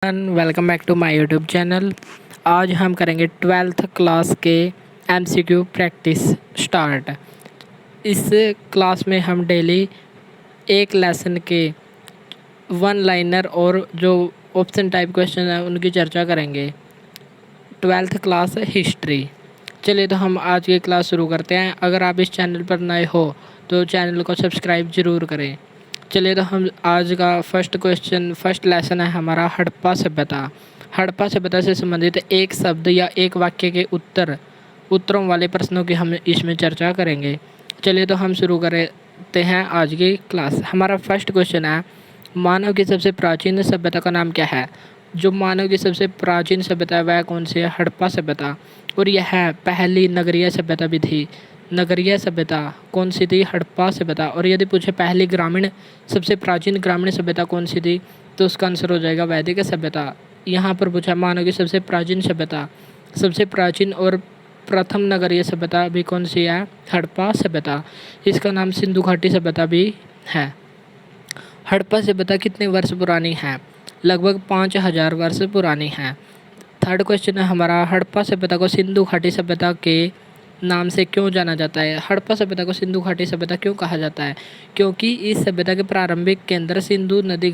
Welcome back to my YouTube channel. आज हम करेंगे 12th क्लास के एमसीक्यू प्रैक्टिस स्टार्ट। इस क्लास में हम डेली एक लेसन के वन लाइनर और जो ऑप्शन टाइप क्वेश्चन है उनकी चर्चा करेंगे। 12th class history. चलिए तो हम आज की क्लास शुरू करते हैं। अगर आप इस चैनल पर नए हो तो चैनल को सब्सक्राइब ज़रूर करें। चलिए तो हम आज का फर्स्ट लेसन है हमारा हड़प्पा सभ्यता। हड़प्पा सभ्यता से संबंधित एक शब्द या एक वाक्य के उत्तरों वाले प्रश्नों की हम इसमें चर्चा करेंगे। चलिए तो हम शुरू करते हैं आज की क्लास। हमारा फर्स्ट क्वेश्चन है, मानव की सबसे प्राचीन सभ्यता का नाम क्या है? जो मानव की सबसे प्राचीन सभ्यता है वह कौन सी है? हड़प्पा सभ्यता। और यह पहली नगरीय सभ्यता भी थी। नगरीय सभ्यता कौन सी थी? हड़प्पा सभ्यता। और यदि पूछे पहली सबसे प्राचीन ग्रामीण सभ्यता कौन सी थी, तो उसका आंसर हो जाएगा वैदिक सभ्यता। यहाँ पर पूछा मानव की सबसे प्राचीन सभ्यता, सबसे प्राचीन और प्रथम नगरीय सभ्यता भी कौन सी है? हड़प्पा सभ्यता। इसका नाम सिंधु घाटी सभ्यता भी है। हड़प्पा सभ्यता कितने वर्ष पुरानी है? लगभग 5000 वर्ष पुरानी है। थर्ड क्वेश्चन है हमारा, हड़प्पा सभ्यता को सिंधु घाटी सभ्यता के नाम से क्यों जाना जाता है? हड़प्पा सभ्यता को सिंधु घाटी सभ्यता क्यों कहा जाता है? क्योंकि इस सभ्यता के प्रारंभिक केंद्र सिंधु नदी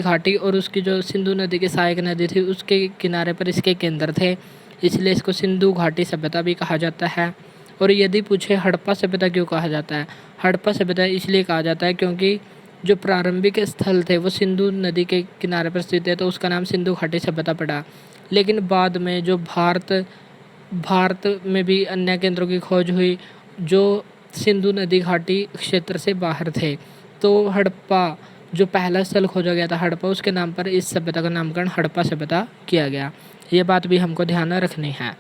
घाटी और उसकी जो सिंधु नदी की सहायक नदी थी उसके किनारे पर इसके केंद्र थे, इसलिए इसको सिंधु घाटी सभ्यता भी कहा जाता है। और यदि पूछे हड़प्पा सभ्यता क्यों कहा जाता है? हड़प्पा सभ्यता इसलिए कहा जाता है क्योंकि जो प्रारंभिक स्थल थे वो सिंधु नदी के किनारे पर स्थित है, तो उसका नाम सिंधु घाटी सभ्यता पड़ा। लेकिन बाद में जो भारत में भी अन्य केंद्रों की खोज हुई जो सिंधु नदी घाटी क्षेत्र से बाहर थे, तो हड़प्पा जो पहला स्थल खोजा गया था हड़प्पा, उसके नाम पर इस सभ्यता का नामकरण हड़प्पा सभ्यता किया गया। ये बात भी हमको ध्यान रखनी है।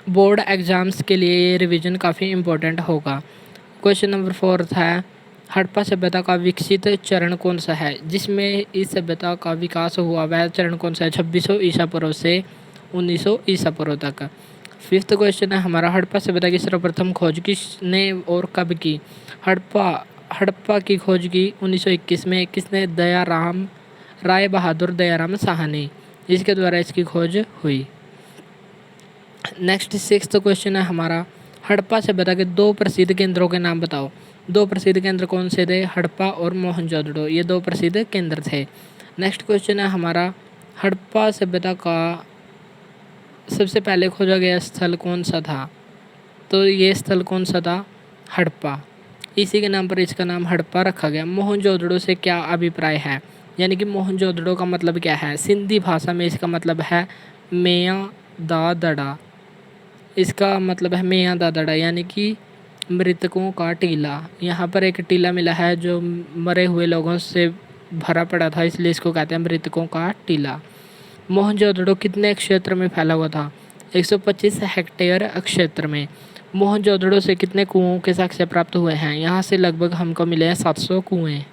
बोर्ड एग्जाम्स के लिए ये रिवीजन काफ़ी इम्पोर्टेंट होगा। क्वेश्चन नंबर 4 है, हड़प्पा सभ्यता का विकसित चरण कौन सा है? जिसमें इस सभ्यता का विकास हुआ वह चरण कौन सा है? 2600 ईसा पूर्व से 1900 ईसा पूर्व तक। फिफ्थ क्वेश्चन है हमारा, हड़प्पा सभ्यता की सर्वप्रथम खोज किसने और कब की? हड़प्पा की खोज की 1921 में। किसने? राय बहादुर दयाराम साहनी, इसके द्वारा इसकी खोज हुई। नेक्स्ट सिक्स्थ क्वेश्चन है हमारा, हड़प्पा सभ्यता के दो प्रसिद्ध केंद्रों के नाम बताओ। दो प्रसिद्ध केंद्र कौन से थे? हड़प्पा और मोहनजोदड़ो, ये दो प्रसिद्ध केंद्र थे। नेक्स्ट क्वेश्चन है हमारा, हड़प्पा सभ्यता का सबसे पहले खोजा गया स्थल कौन सा था? तो ये स्थल कौन सा था? हड़प्पा। इसी के नाम पर इसका नाम हड़प्पा रखा गया। मोहनजोदड़ो से क्या अभिप्राय है? यानी कि मोहनजोदड़ो का मतलब क्या है? सिंधी भाषा में इसका मतलब है मेया दा दड़ा। इसका मतलब है मेया दा दड़ा यानी कि मृतकों का टीला। यहाँ पर एक टीला मिला है जो मरे हुए लोगों से भरा पड़ा था, इसलिए इसको कहते हैं मृतकों का टीला। मोहनजोदड़ो कितने क्षेत्र में फैला हुआ था? 125 हेक्टेयर क्षेत्र में। मोहनजोदड़ो से कितने कुओं के साक्ष्य प्राप्त हुए हैं? यहाँ से लगभग हमको मिले हैं 700 कुएं।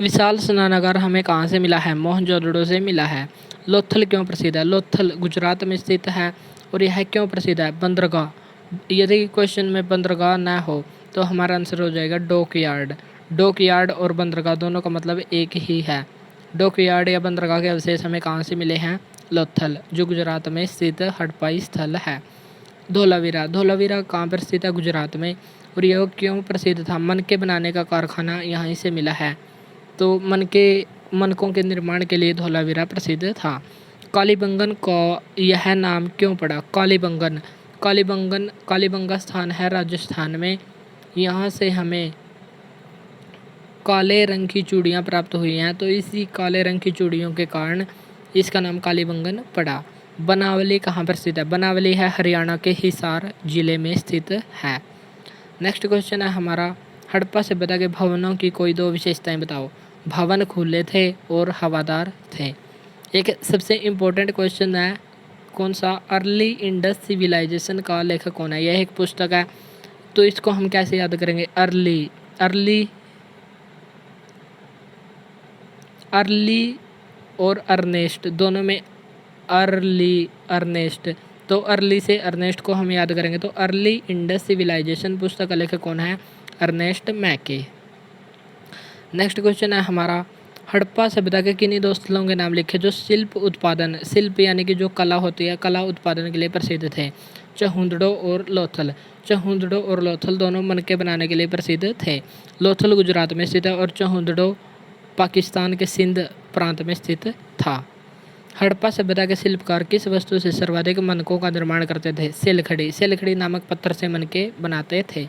विशाल स्नानागार हमें कहाँ से मिला है? मोहनजोदड़ो से मिला है। लोथल क्यों प्रसिद्ध है? लोथल गुजरात में स्थित है। और यह क्यों प्रसिद्ध है? बंदरगाह। यदि क्वेश्चन में बंदरगाह ना हो तो हमारा आंसर हो जाएगा डॉकयार्ड। डॉकयार्ड और बंदरगाह दोनों का मतलब एक ही है। डॉकयार्ड या बंदरगाह के अवशेष हमें कहाँ से मिले हैं? लोथल, जो गुजरात में स्थित हड़प्पाई स्थल है। धोलावीरा कहाँ पर स्थित है? गुजरात में। और यह क्यों प्रसिद्ध था? मनके बनाने का कारखाना यहीं से मिला है, तो मनकों के निर्माण के लिए धोलावीरा प्रसिद्ध था। कालीबंगन को यह नाम क्यों पड़ा? कालीबंगा स्थान है राजस्थान में। यहाँ से हमें काले रंग की चूड़ियाँ प्राप्त हुई हैं, तो इसी काले रंग की चूड़ियों के कारण इसका नाम कालीबंगन पड़ा। बनावली कहाँ पर स्थित है? बनावली है हरियाणा के हिसार जिले में स्थित है। नेक्स्ट क्वेश्चन है हमारा, हड़प्पा सभ्यता के भवनों की कोई दो विशेषताएं बताओ। भवन खुले थे और हवादार थे। एक सबसे इम्पोर्टेंट क्वेश्चन है, कौन सा? अर्ली इंडस सिविलाइजेशन का लेखक कौन है? यह एक पुस्तक है, तो इसको हम कैसे याद करेंगे? अर्ली और अर्नेस्ट दोनों में अर्नेस्ट, तो अर्ली से अर्नेस्ट को हम याद करेंगे, तो अर्ली इंडस सिविलाइजेशन पुस्तक का लेखक कौन है? अर्नेस्ट मैके। नेक्स्ट क्वेश्चन है हमारा, हड़प्पा सभ्यता के किन्हीं दो स्थलों के नाम लिखे जो शिल्प यानी कि जो कला होती है, कला उत्पादन के लिए प्रसिद्ध थे। चहुंदड़ो और लोथल। चहुंदड़ो और लोथल दोनों मनके बनाने के लिए प्रसिद्ध थे। लोथल गुजरात में स्थित है और चहुंदड़ो पाकिस्तान के सिंध प्रांत में स्थित था। हड़प्पा सभ्यता के शिल्पकार किस वस्तु से सर्वाधिक मनकों का निर्माण करते थे? सेलखड़ी। सेलखड़ी नामक पत्थर से मनके बनाते थे।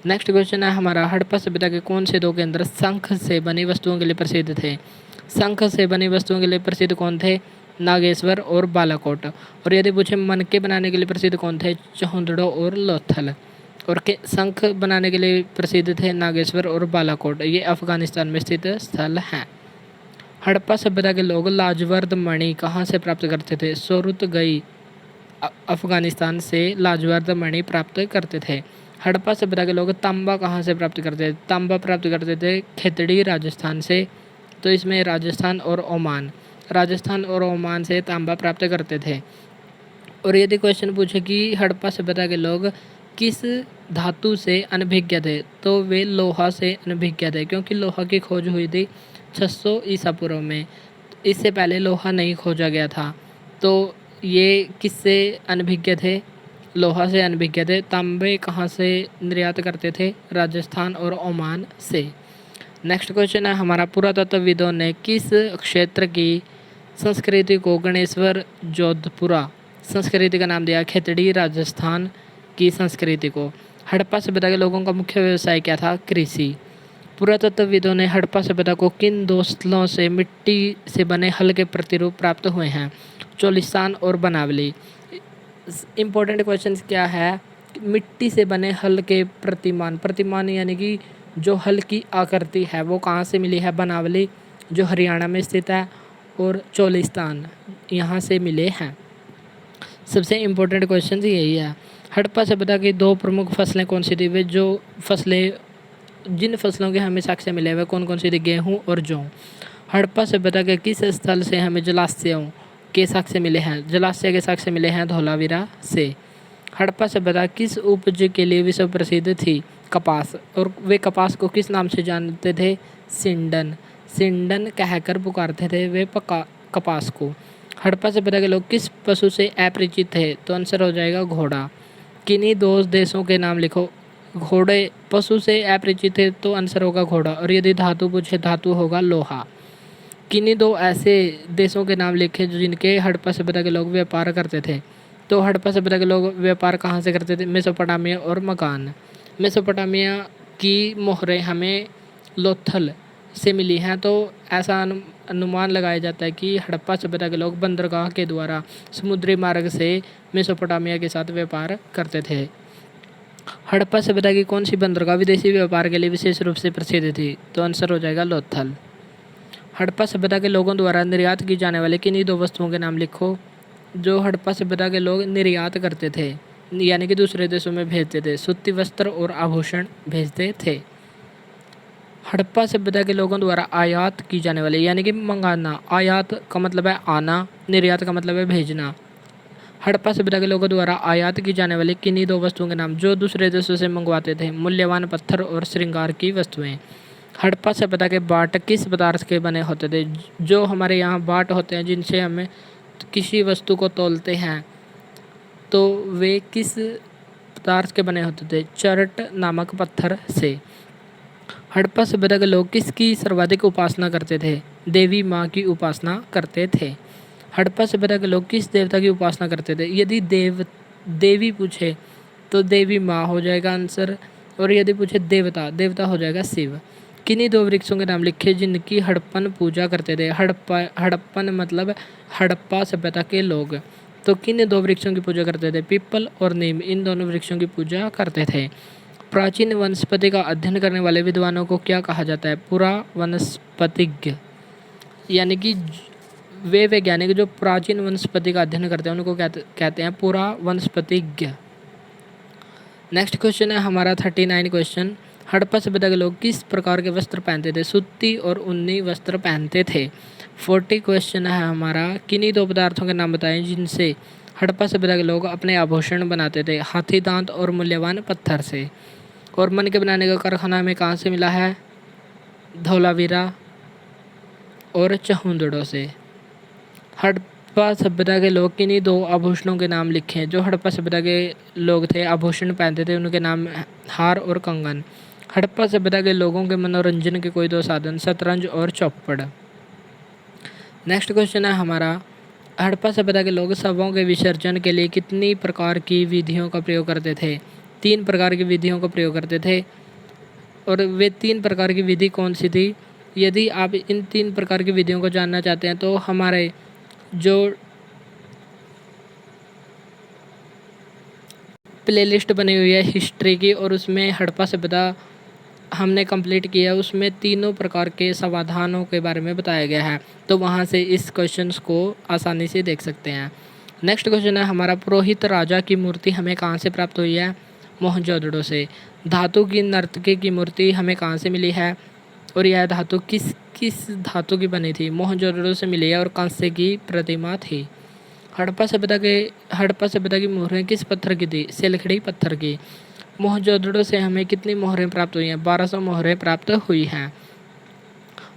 नेक्स्ट क्वेश्चन है हमारा, हड़प्पा सभ्यता के कौन से दो केंद्र शंख से बनी वस्तुओं के लिए प्रसिद्ध थे? शंख से बनी वस्तुओं के लिए प्रसिद्ध कौन थे? नागेश्वर और बालाकोट। और यदि पूछे मनके बनाने के लिए प्रसिद्ध कौन थे? चहुंदड़ो और लोथल। और के शंख बनाने के लिए प्रसिद्ध थे नागेश्वर और बालाकोट। ये अफगानिस्तान में स्थित स्थल हैं। हड़प्पा सभ्यता के लोग लाजवर्द मणि कहाँ से प्राप्त करते थे? सोरुतगई अफगानिस्तान से लाजवर्द मणि प्राप्त करते थे। हड़प्पा सभ्यता के लोग तांबा कहाँ से प्राप्त करते थे? तांबा प्राप्त करते थे खेतड़ी राजस्थान से। तो इसमें राजस्थान और ओमान से तांबा प्राप्त करते थे। और यदि क्वेश्चन पूछे कि हड़प्पा सभ्यता के लोग किस धातु से अनभिज्ञ थे, तो वे लोहा से अनभिज्ञ थे, क्योंकि लोहा की खोज हुई थी 600 ईसा पूर्व में। इससे पहले लोहा नहीं खोजा गया था। तो ये किससे अनभिज्ञ थे? लोहा से अनभिज्ञ थे। तांबे कहाँ से निर्यात करते थे? राजस्थान और ओमान से। नेक्स्ट क्वेश्चन है हमारा, पुरातत्वविदों ने किस क्षेत्र की संस्कृति को गणेश्वर जोधपुरा संस्कृति का नाम दिया? खेतड़ी राजस्थान की संस्कृति को। हड़प्पा सभ्यता के लोगों का मुख्य व्यवसाय क्या था? कृषि। पुरातत्वविदों ने हड़प्पा सभ्यता को किन दो स्थलों से मिट्टी से बने हल्के प्रतिरूप प्राप्त हुए हैं? चोलिस्तान और बनावली। इम्पोर्टेंट क्वेश्चन क्या है? मिट्टी से बने हल्के प्रतिमान यानी कि जो हल्की आकृति है वो कहाँ से मिली है? बनावली जो हरियाणा में स्थित है और चोलिस्तान यहाँ से मिले हैं। सबसे इम्पोर्टेंट क्वेश्चन यही है। हड़प्पा सभ्यता की दो प्रमुख फसलें कौन सी थी? वे जो फसलें जिन फसलों के हमें साक्ष्य मिले वे कौन कौन सी थी? गेहूँ और जौ। हड़प्पा सभ्यता के किस स्थल से हमें जलाशयों के साक्ष्य मिले हैं? जलाशय के साक्ष्य मिले हैं धौलावीरा से। हड़प्पा सभ्यता किस उपज के लिए विश्व प्रसिद्ध थी? कपास। और वे कपास को किस नाम से जानते थे? सिंडन कहकर पुकारते थे वे कपास को। हड़प्पा सभ्यता के लोग किस पशु से अपरिचित थे? तो आंसर हो जाएगा घोड़ा। किन्हीं दो देशों के नाम लिखो। घोड़े पशु से अपरिचित थे तो आंसर होगा घोड़ा। और यदि धातु पूछे, धातु होगा लोहा। किन्हीं दो ऐसे देशों के नाम लिखे जिनके हड़प्पा सभ्यता के लोग व्यापार करते थे। तो हड़प्पा सभ्यता के लोग व्यापार कहाँ से करते थे? मेसोपोटामिया और मकान। मेसोपोटामिया की मोहरें हमें लोथल से मिली हैं। तो ऐसा अनुमान लगाया जाता है कि हड़प्पा सभ्यता के लोग बंदरगाह के द्वारा समुद्री मार्ग से मेसोपोटामिया के साथ व्यापार करते थे। हड़प्पा सभ्यता की कौन सी बंदरगाह विदेशी व्यापार के लिए विशेष रूप से प्रसिद्ध थी? तो आंसर हो जाएगा लोथल। हड़प्पा सभ्यता के लोगों द्वारा निर्यात की जाने वाली किन्हीं दो वस्तुओं के नाम लिखो जो हड़प्पा सभ्यता के लोग निर्यात करते थे यानी कि दूसरे देशों में भेजते थे। सूती वस्त्र और आभूषण भेजते थे। हड़प्पा सभ्यता के लोगों द्वारा आयात की जाने वाली यानी कि मंगाना। आयात का मतलब है आना, निर्यात का मतलब है भेजना। हड़प्पा सभ्यता के लोगों द्वारा आयात की जाने वाली किन्हीं दो वस्तुओं के नाम जो दूसरे देशों से मंगवाते थे? मूल्यवान पत्थर और श्रृंगार की वस्तुएं। हड़प्पा सभ्यता के बाट किस पदार्थ के बने होते थे? जो हमारे यहाँ बाट होते हैं जिनसे हमें किसी वस्तु को तौलते हैं, तो वे किस पदार्थ के बने होते थे? चरट नामक पत्थर से। हड़प्पा सभ्यता के लोग किसकी सर्वाधिक उपासना करते थे? देवी माँ की उपासना करते थे। हड़प्पा सभ्यता के लोग किस देवता की उपासना करते थे? यदि देवी पूछे तो देवी माँ हो जाएगा आंसर। और यदि पूछे देवता हो जाएगा शिव। किन्हीं दो वृक्षों के नाम लिखे जिनकी हड़प्पन पूजा करते थे? हड़प्पन मतलब हड़प्पा सभ्यता के लोग। तो किन दो वृक्षों की पूजा करते थे? पीपल और नीम। इन दोनों वृक्षों की पूजा करते थे। प्राचीन वनस्पति का अध्ययन करने वाले विद्वानों को क्या कहा जाता है? पुरावनस्पतिज्ञ। यानी कि वे वैज्ञानिक जो प्राचीन वनस्पति का अध्ययन करते हैं उनको कहते हैं पुरावनस्पतिज्ञ। नेक्स्ट क्वेश्चन है हमारा 39 क्वेश्चन। हड़प्पा सभ्यता के लोग किस प्रकार के वस्त्र पहनते थे? सूती और ऊनी वस्त्र पहनते थे। 40 क्वेश्चन है हमारा, किन्हीं दो पदार्थों के नाम बताएं जिनसे हड़प्पा सभ्यता के लोग अपने आभूषण बनाते थे? हाथी दांत और मूल्यवान पत्थर से। और मन के बनाने का कारखाना हमें कहाँ से मिला है? धोलावीरा और चहुंदड़ों से। हड़प्पा सभ्यता के लोग किन्हीं दो आभूषणों के नाम लिखे। जो हड़प्पा सभ्यता के लोग थे, आभूषण पहनते थे, उनके नाम हार और कंगन। हड़प्पा सभ्यता के लोगों के मनोरंजन के कोई दो साधन, शतरंज और चौपड़। नेक्स्ट क्वेश्चन है हमारा, हड़प्पा सभ्यता के लोग शवों के विसर्जन के लिए कितनी प्रकार की विधियों का प्रयोग करते थे? 3 प्रकार की विधियों का प्रयोग करते थे। और वे 3 प्रकार की विधि कौन सी थी? यदि आप इन 3 प्रकार की विधियों को जानना चाहते हैं तो हमारे जो प्लेलिस्ट बनी हुई है हिस्ट्री की, और उसमें हड़प्पा सभ्यता हमने कंप्लीट किया है, उसमें तीनों प्रकार के समाधानों के बारे में बताया गया है, तो वहाँ से इस क्वेश्चंस को आसानी से देख सकते हैं। नेक्स्ट क्वेश्चन है हमारा, पुरोहित राजा की मूर्ति हमें कहाँ से प्राप्त हुई है? मोहनजोदड़ो से। धातु की नर्तकी की मूर्ति हमें कहाँ से मिली है? और यह धातु किस धातु की बनी थी? मोहनजोदड़ो से मिली है और कांस्य की प्रतिमा थी। हड़प्पा सभ्यता की मोहरें किस पत्थर की थी? सिलखड़ी पत्थर की। मोहनजोदड़ो से हमें कितनी मोहरें प्राप्त हुई हैं? 1200 मोहरें प्राप्त हुई हैं।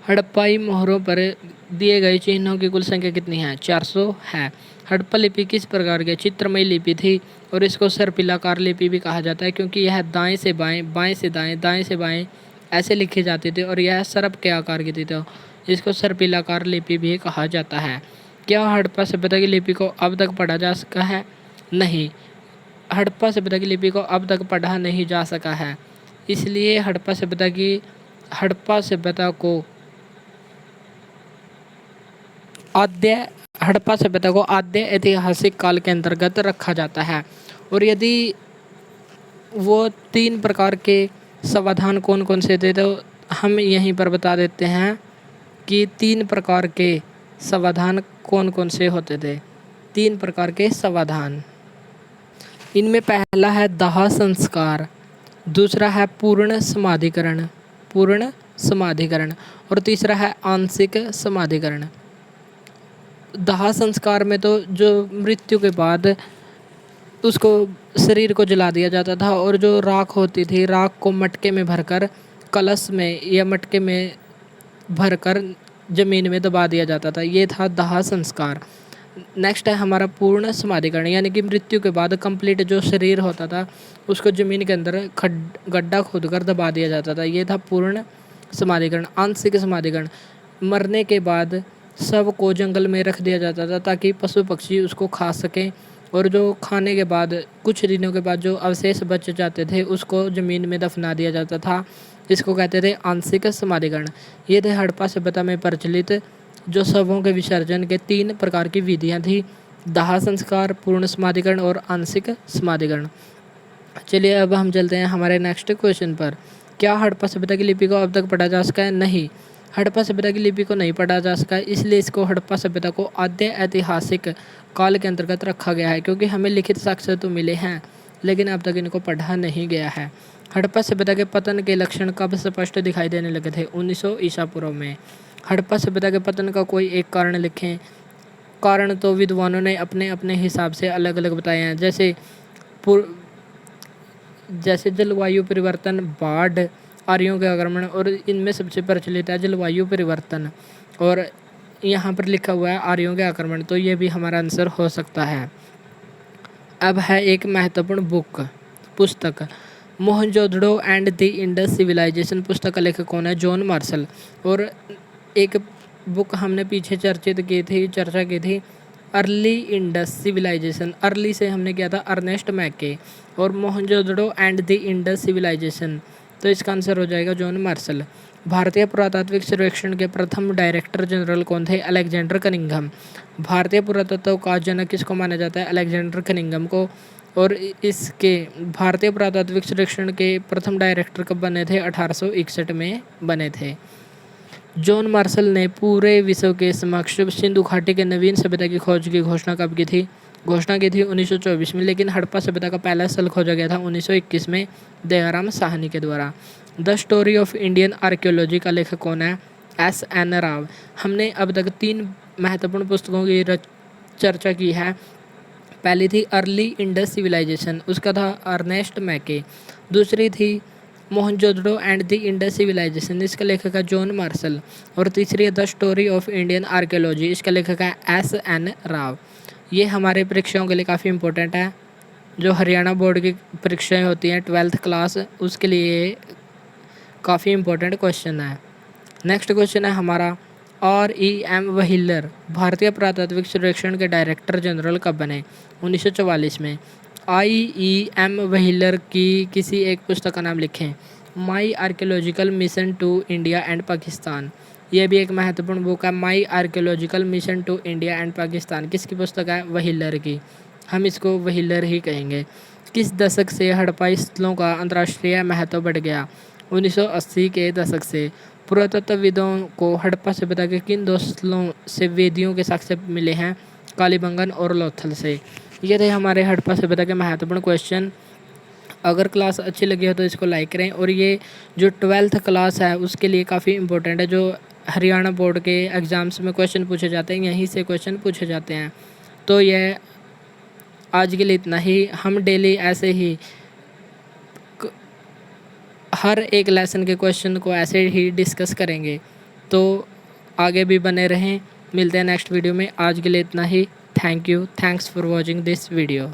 हड़प्पाई मोहरों पर दिए गए चिन्हों की कुल संख्या कितनी है? 400 है। हड़प्पा लिपि किस प्रकार की? चित्रमयी लिपि थी, और इसको सर्पिलाकार लिपि भी कहा जाता है, क्योंकि यह दाएं से बाएं, बाएं से दाएं, दाएं से बाएं ऐसे लिखी जाती थी, और यह सर्प के आकार की थी, तो इसको सर्पिलाकार लिपि भी कहा जाता है। क्या हड़प्पा सभ्यता की लिपि को अब तक पढ़ा जा सका है? नहीं, हड़प्पा सभ्यता की लिपि को अब तक पढ़ा नहीं जा सका है। इसलिए हड़प्पा सभ्यता को आद्य ऐतिहासिक काल के अंतर्गत रखा जाता है। और यदि वो 3 प्रकार के समाधान कौन कौन से थे, तो हम यहीं पर बता देते हैं कि 3 प्रकार के समाधान कौन कौन से होते थे। 3 प्रकार के समाधान, इनमें पहला है दाह संस्कार, दूसरा है पूर्ण समाधिकरण, और तीसरा है आंशिक समाधिकरण। दाह संस्कार में तो जो मृत्यु के बाद उसको शरीर को जला दिया जाता था, और जो राख होती थी, राख को मटके में भरकर कलश में या मटके में भरकर ज़मीन में दबा दिया जाता था, ये था दाह संस्कार। नेक्स्ट है हमारा पूर्ण समाधिकरण, यानी कि मृत्यु के बाद कंप्लीट जो शरीर होता था उसको ज़मीन के अंदर गड्ढा खोदकर दबा दिया जाता था, ये था पूर्ण समाधिकरण। आंशिक समाधिकरण, मरने के बाद शव को जंगल में रख दिया जाता था ताकि पशु पक्षी उसको खा सकें, और जो खाने के बाद कुछ दिनों के बाद जो अवशेष बच जाते थे उसको ज़मीन में दफना दिया जाता था, इसको कहते थे आंशिक समाधिकरण। ये थे हड़प्पा सभ्यता में प्रचलित जो शवों के विसर्जन के 3 प्रकार की विधियाँ थी, दाह संस्कार, पूर्ण समाधिकरण और आंशिक समाधिकरण। चलिए अब हम चलते हैं हमारे नेक्स्ट क्वेश्चन पर। क्या हड़प्पा सभ्यता की लिपि को अब तक पढ़ा जा सका है? नहीं, हड़प्पा सभ्यता की लिपि को नहीं पढ़ा जा सका, इसलिए इसको हड़प्पा सभ्यता को आद्य ऐतिहासिक काल के अंतर्गत रखा गया है, क्योंकि हमें लिखित साक्ष्य तो मिले हैं लेकिन अब तक इनको पढ़ा नहीं गया है। हड़प्पा सभ्यता के पतन के लक्षण कब स्पष्ट दिखाई देने लगे थे? 1900 ईसा पूर्व में। हड़प्पा सभ्यता के पतन का कोई एक कारण लिखें। कारण तो विद्वानों ने अपने अपने हिसाब से अलग अलग बताए हैं, जैसे जलवायु परिवर्तन, बाढ़, आर्यों के आक्रमण, और इनमें सबसे प्रचलित है जलवायु परिवर्तन, और यहाँ पर लिखा हुआ है आर्यों के आक्रमण, तो ये भी हमारा आंसर हो सकता है। अब है एक महत्वपूर्ण पुस्तक, Mohenjodaro and the Indus civilization. पुस्तक का लेखक कौन है? John Marshall. और एक बुक हमने पीछे चर्चा की थी अर्ली इंडस सिविलाइजेशन। अर्ली से हमने किया था अर्नेस्ट मैके, और Mohenjodaro and the Indus civilization, तो इसका आंसर हो जाएगा जॉन मार्शल। भारतीय पुरातात्विक सर्वेक्षण के प्रथम डायरेक्टर जनरल कौन थे? Alexander Cunningham. भारतीय पुरातत्व का जनक किसको माना जाता है? अलेक्जेंडर कनिंघम को। और इसके भारतीय पुरातात्विक सर्वेक्षण के प्रथम डायरेक्टर कब बने थे? 1861 में बने थे। जॉन मार्शल ने पूरे विश्व के समक्ष सिंधु घाटी के नवीन सभ्यता की खोज की घोषणा कब की थी? 1924 में, लेकिन हड़प्पा सभ्यता का पहला स्थल खोजा गया था 1921 में दयाराम साहनी के द्वारा। The story of Indian archaeology का लेखक कौन है? S.N. राव। हमने अब तक 3 महत्वपूर्ण पुस्तकों की चर्चा की है। पहली थी अर्ली इंडस सिविलाइजेशन, उसका था अर्नेस्ट मैके। दूसरी थी Mohenjodaro and the Indus civilization, इसका लेखक है जॉन मार्शल। और तीसरी है the story of Indian archaeology, इसका लेखक है S.N. राव। ये हमारे परीक्षाओं के लिए काफ़ी इंपॉर्टेंट है। जो हरियाणा बोर्ड की परीक्षाएं होती हैं 12th क्लास, उसके लिए काफ़ी इंपॉर्टेंट क्वेश्चन है। नेक्स्ट क्वेश्चन है हमारा R.E.M. वहीलर भारतीय पुरातात्विक सर्वेक्षण के डायरेक्टर जनरल कब बने? 1944 में। I.E.M. वहीलर की किसी एक पुस्तक का नाम लिखें। My archaeological mission to India and Pakistan, यह भी एक महत्वपूर्ण बुक है। My archaeological mission to India and Pakistan किसकी पुस्तक है? वहीलर की। हम इसको वहीलर ही कहेंगे। किस दशक से हड़प्पा स्थलों का अंतर्राष्ट्रीय महत्व बढ़ गया? 1980 के दशक से। पुरातत्वविदों को हड़प्पा सभ्यता के किन दो स्थलों से वेदियों के साक्ष्य मिले हैं? कालीबंगन और लोथल से। ये थे हमारे हड़प्पा सभ्यता के महत्वपूर्ण क्वेश्चन। अगर क्लास अच्छी लगी हो तो इसको लाइक करें। और ये जो 12th क्लास है उसके लिए काफ़ी इंपॉर्टेंट है। जो हरियाणा बोर्ड के एग्ज़ाम्स में क्वेश्चन पूछे जाते हैं, यहीं से क्वेश्चन पूछे जाते हैं। तो यह आज के लिए इतना ही। हम डेली ऐसे ही हर एक लेसन के क्वेश्चन को ऐसे ही डिस्कस करेंगे। तो आगे भी बने रहें। मिलते हैं नेक्स्ट वीडियो में। आज के लिए इतना ही। Thank you. Thanks for watching this video.